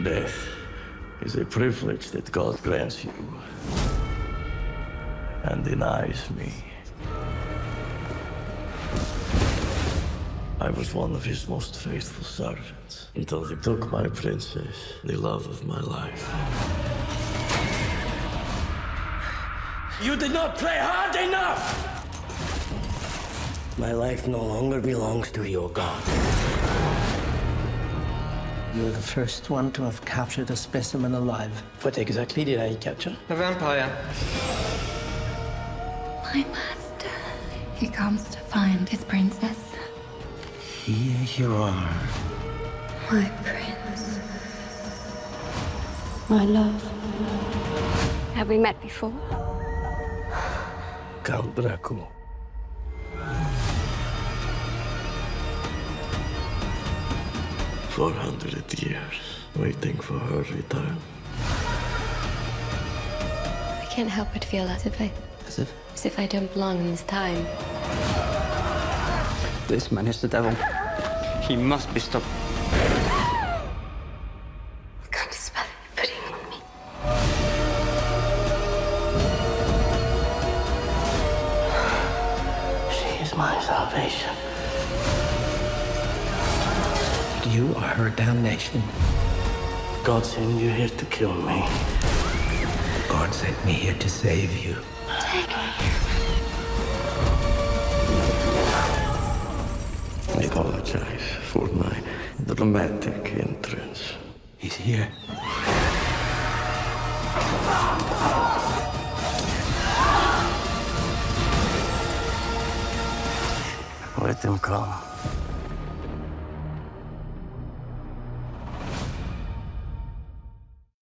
Death is a privilege that God grants you and denies me. I was one of his most faithful servants until he took my princess, the love of my life. You did not play hard enough! My life no longer belongs to your God. You're the first one to have captured a specimen alive. What exactly did I capture? A vampire. My master. He comes to find his princess. Here you are. My prince. My love. Have we met before? Count Dracula. "400 years waiting for her return. I can't help but feel as if I don't belong in this time. This man is the devil. He must be stopped. What kind of spell are you putting on me? She is my salvation. You are her damnation. God sent you here to kill me. God sent me here to save you. I apologize for my dramatic entrance. He's here. Let him come.